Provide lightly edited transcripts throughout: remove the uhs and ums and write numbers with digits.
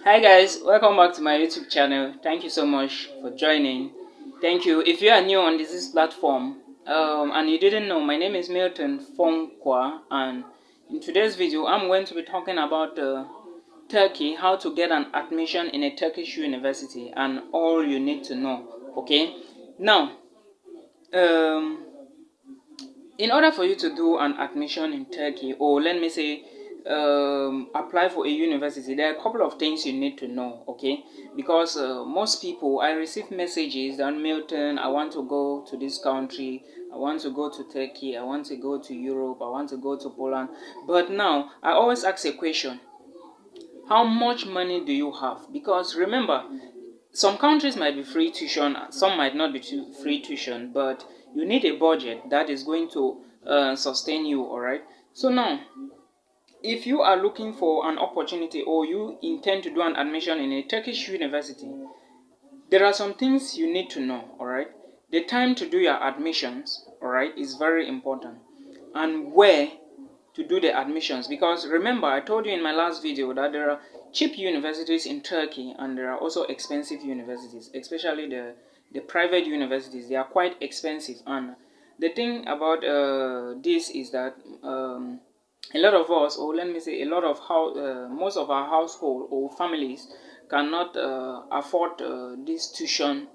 Hi guys, welcome back to my YouTube channel. Thank you so much for joining. Thank you. If you are new on this platform and you didn't know, my name is Milton Fonkwa, and in today's video I'm going to be talking about Turkey, how to get an admission in a Turkish university and all you need to know. Okay, now in order for you to do an admission in Turkey, or let me say apply for a university, there are a couple of things you need to know. Okay, because most people, I receive messages that, Milton, I want to go to this country, I want to go to Turkey, I want to go to Europe, I want to go to Poland. But now I always ask a question: how much money do you have? Because remember, some countries might be free tuition, some might not be free tuition, but you need a budget that is going to sustain you. All right, so now if you are looking for an opportunity, or you intend to do an admission in a Turkish university, there are some things you need to know. All right, the time to do your admissions, all right, is very important, and where to do the admissions. Because remember, I told you in my last video that there are cheap universities in Turkey and there are also expensive universities, especially the private universities. They are quite expensive, and the thing about this is that a lot of us, or let me say a lot of most of our household or families cannot afford this tuition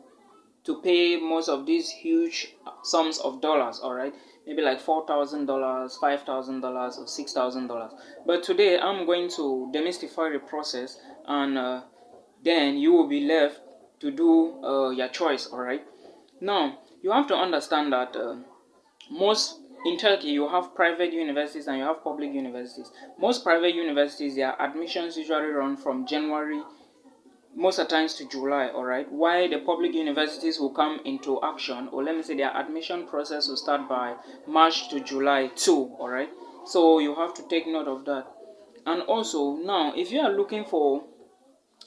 to pay most of these huge sums of dollars. All right, maybe like $4,000, $5,000, or $6,000. But today I'm going to demystify the process, and then you will be left to do your choice. All right, now you have to understand that most in Turkey you have private universities and you have public universities. Most private universities, their admissions usually run from January, most of the times to July. All right, while the public universities will come into action, or let me say their admission process will start by March to July too. All right, so you have to take note of that. And also, now if you are looking for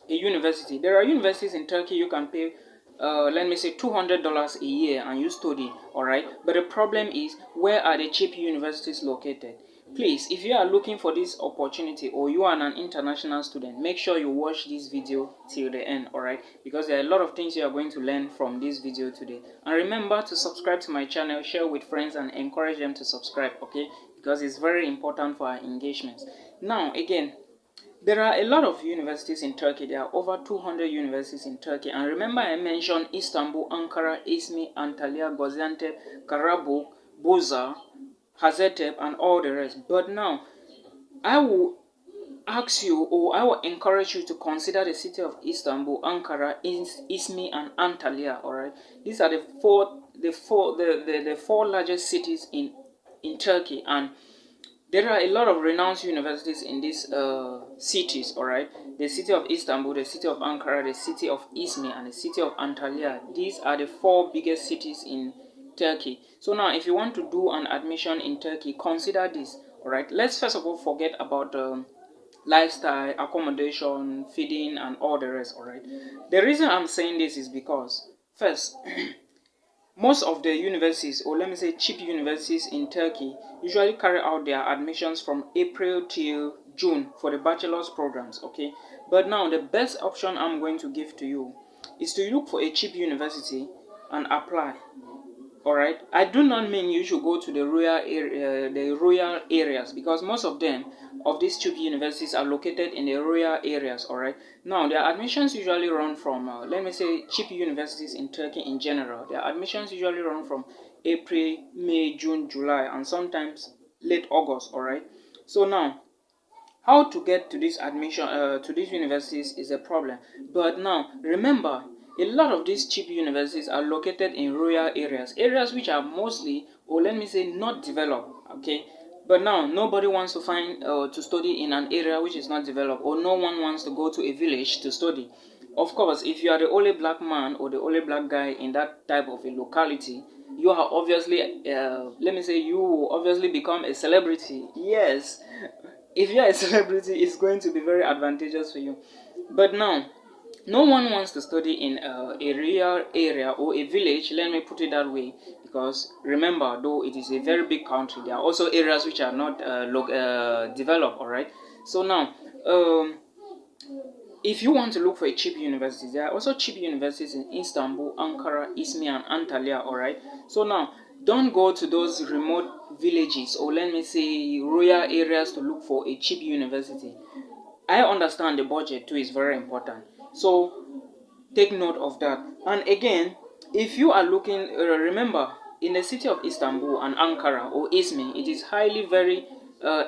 a university, there are universities in Turkey you can pay let me say $200 a year and you study. All right, but the problem is, where are the cheap universities located? Please, if you are looking for this opportunity, or you are an international student, make sure you watch this video till the end. All right, because there are a lot of things you are going to learn from this video today. And remember to subscribe to my channel, share with friends, and encourage them to subscribe. Okay, because it's very important for our engagements. Now again, there are a lot of universities in Turkey. There are over 200 universities in Turkey. And remember, I mentioned Istanbul, Ankara, Izmir, Antalya, Gaziantep, Karabuk, Bursa, Hazatep, and all the rest. But now, I will ask you, or I will encourage you to consider the city of Istanbul, Ankara, Izmir, and Antalya. All right, these are the four largest cities in Turkey, and there are a lot of renowned universities in these cities. All right, the city of Istanbul, the city of Ankara, the city of Izmir, and the city of Antalya. These are the four biggest cities in Turkey. So now, if you want to do an admission in Turkey, consider this. All right, let's first of all forget about lifestyle, accommodation, feeding, and all the rest. All right, the reason I'm saying this is because, first, most of the universities, or let me say cheap universities in Turkey, usually carry out their admissions from April till June for the bachelor's programs. Okay, but now the best option I'm going to give to you is to look for a cheap university and apply. All right, I do not mean you should go to the rural areas, because most of them, of these cheap universities, are located in the rural areas. All right, now their admissions usually run from let me say cheap universities in Turkey in general, their admissions usually run from April, May, June, July, and sometimes late August. All right, so now how to get to this admission to these universities is a problem. But now remember, a lot of these cheap universities are located in rural areas which are mostly, or let me say, not developed. Okay, but now nobody wants to find to study in an area which is not developed, or no one wants to go to a village to study. Of course, if you are the only black man or the only black guy in that type of a locality, you are obviously let me say, you will obviously become a celebrity. Yes, if you are a celebrity, it's going to be very advantageous for you. But now, no one wants to study in a rural area or a village, let me put it that way, because remember, though it is a very big country, there are also areas which are not developed. All right, so now if you want to look for a cheap university, there are also cheap universities in Istanbul, Ankara, Izmir, and Antalya. All right. So now, don't go to those remote villages, or let me say rural areas, to look for a cheap university. I understand the budget too is very important. So take note of that. And again, if you are looking, remember, in the city of Istanbul and Ankara or Izmir, it is highly very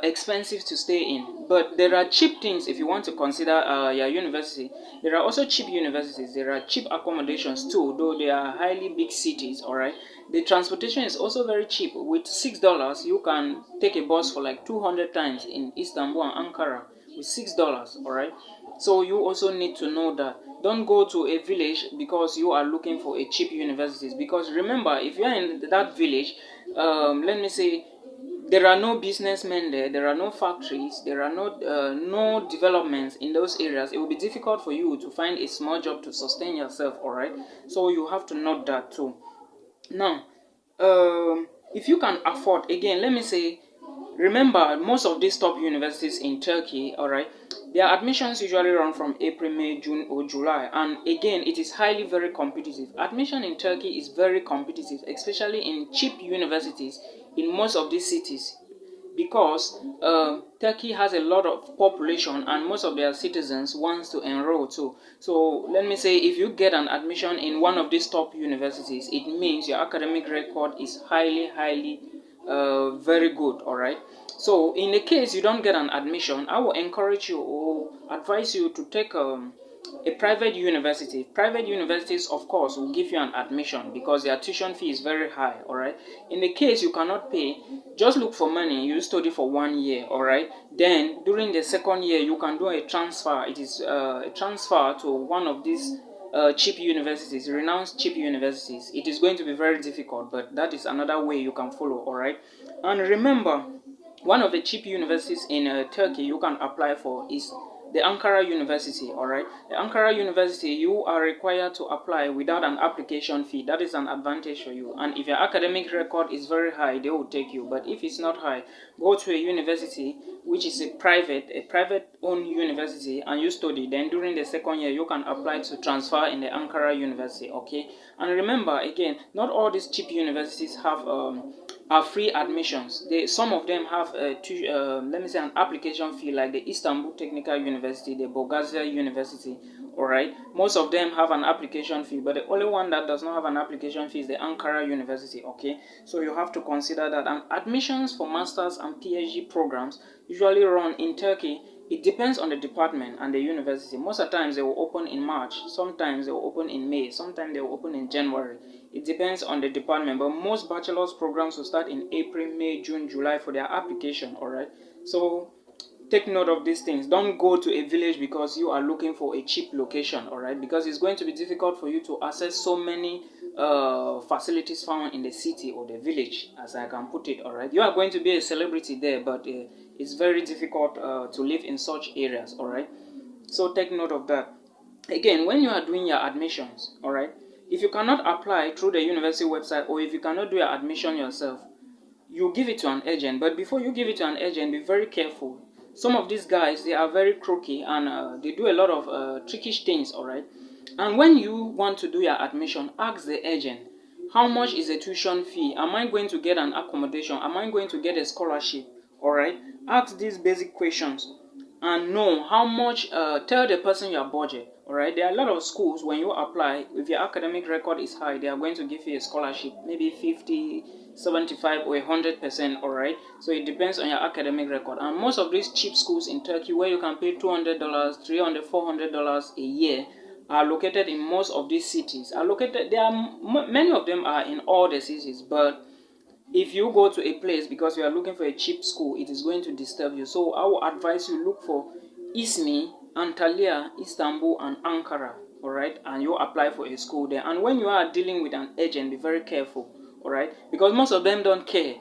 expensive to stay in. But there are cheap things if you want to consider your university. There are also cheap universities. There are cheap accommodations too, though they are highly big cities. All right. The transportation is also very cheap. With $6, you can take a bus for like 200 times in Istanbul and Ankara with $6. All right. So you also need to know that. Don't go to a village because you are looking for a cheap universities. Because remember, if you are in that village, let me say, there are no businessmen there, there are no factories, there are no developments in those areas. It will be difficult for you to find a small job to sustain yourself. All right. So you have to note that too. Now, if you can afford, again, let me say, remember, most of these top universities in Turkey, all right, their admissions usually run from April, May, June, or July. And again, it is highly very competitive. Admission in Turkey is very competitive, especially in cheap universities in most of these cities, because Turkey has a lot of population and most of their citizens wants to enroll too. So let me say, if you get an admission in one of these top universities, it means your academic record is highly very good. All right. So in the case you don't get an admission, I will encourage you or advise you to take a private university. Private universities, of course, will give you an admission because their tuition fee is very high. All right. In the case you cannot pay, just look for money. You study for 1 year. All right. Then during the second year, you can do a transfer. It is a transfer to one of these cheap universities, renowned cheap universities. It is going to be very difficult, but that is another way you can follow. All right. And remember, one of the cheap universities in Turkey you can apply for is the Ankara University. All right. The Ankara University, you are required to apply without an application fee. That is an advantage for you. And if your academic record is very high, they will take you. But if it's not high, go to a university which is a private owned university, and you study. Then during the second year, you can apply to transfer in the Ankara University. Okay. And remember, again, not all these cheap universities have are free admissions. Some of them have let me say, an application fee, like the Istanbul Technical University, the Bulgaria University. All right, most of them have an application fee, but the only one that does not have an application fee is the Ankara University. Okay, so you have to consider that. And admissions for masters and PhD programs usually run in Turkey. It depends on the department and the university. Most of the times they will open in March, sometimes they will open in May, sometimes they will open in January. It depends on the department, but most bachelor's programs will start in April, May, June, July for their application. All right, so take note of these things. Don't go to a village because you are looking for a cheap location. All right, because it's going to be difficult for you to access so many facilities found in the city or the village, as I can put it. All right, you are going to be a celebrity there, but it's very difficult to live in such areas. All right, so take note of that. Again, when you are doing your admissions, all right, if you cannot apply through the university website, or if you cannot do your admission yourself, you give it to an agent. But before you give it to an agent, be very careful. Some of these guys, they are very crooked, and they do a lot of trickish things. All right. And when you want to do your admission, ask the agent, how much is the tuition fee? Am I going to get an accommodation? Am I going to get a scholarship? All right. Ask these basic questions and know how much. Tell the person your budget. All right. There are a lot of schools, when you apply, if your academic record is high, they are going to give you a scholarship, maybe 50, 75 or 100%. All right, so it depends on your academic record. And most of these cheap schools in Turkey, where you can pay $200, $300, $400 a year, are located in most of these cities. Many of them are in all the cities, but if you go to a place because you are looking for a cheap school, it is going to disturb you. So I will advise you, look for Izmir, Antalya, Istanbul, and Ankara. All right, and you apply for a school there. And when you are dealing with an agent, be very careful. All right, because most of them don't care.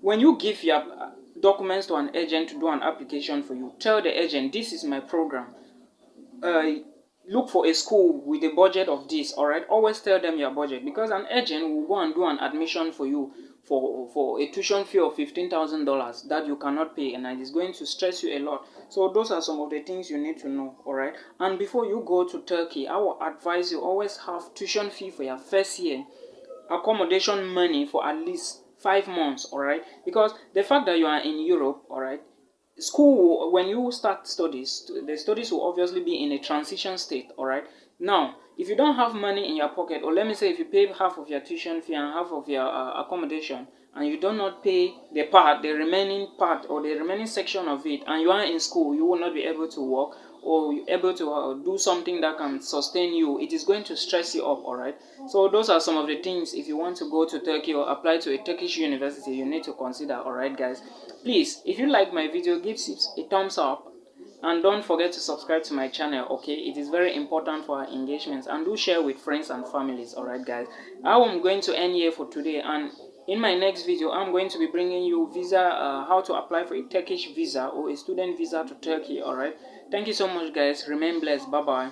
When you give your documents to an agent to do an application for you, tell the agent, this is my program. Look for a school with a budget of this. All right, always tell them your budget, because an agent will go and do an admission for you for a tuition fee of $15,000 that you cannot pay, and it is going to stress you a lot. So those are some of the things you need to know. All right, and before you go to Turkey, I will advise you always have tuition fee for your first year, accommodation money for at least 5 months. All right, because the fact that you are in Europe, all right, school, when you start studies, the studies will obviously be in a transition state. All right, now if you don't have money in your pocket, or let me say if you pay half of your tuition fee and half of your accommodation, and you do not pay the remaining part or the remaining section of it, and you are in school, you will not be able to work or able to do something that can sustain you. It is going to stress you up. All right, so those are some of the things if you want to go to Turkey or apply to a Turkish university you need to consider. All right, guys, please, if you like my video, give it a thumbs up. And don't forget to subscribe to my channel, okay? It is very important for our engagements. And do share with friends and families, alright guys? I'm going to end here for today. And in my next video, I'm going to be bringing you how to apply for a Turkish visa or a student visa to Turkey, alright? Thank you so much, guys. Remain blessed. Bye-bye.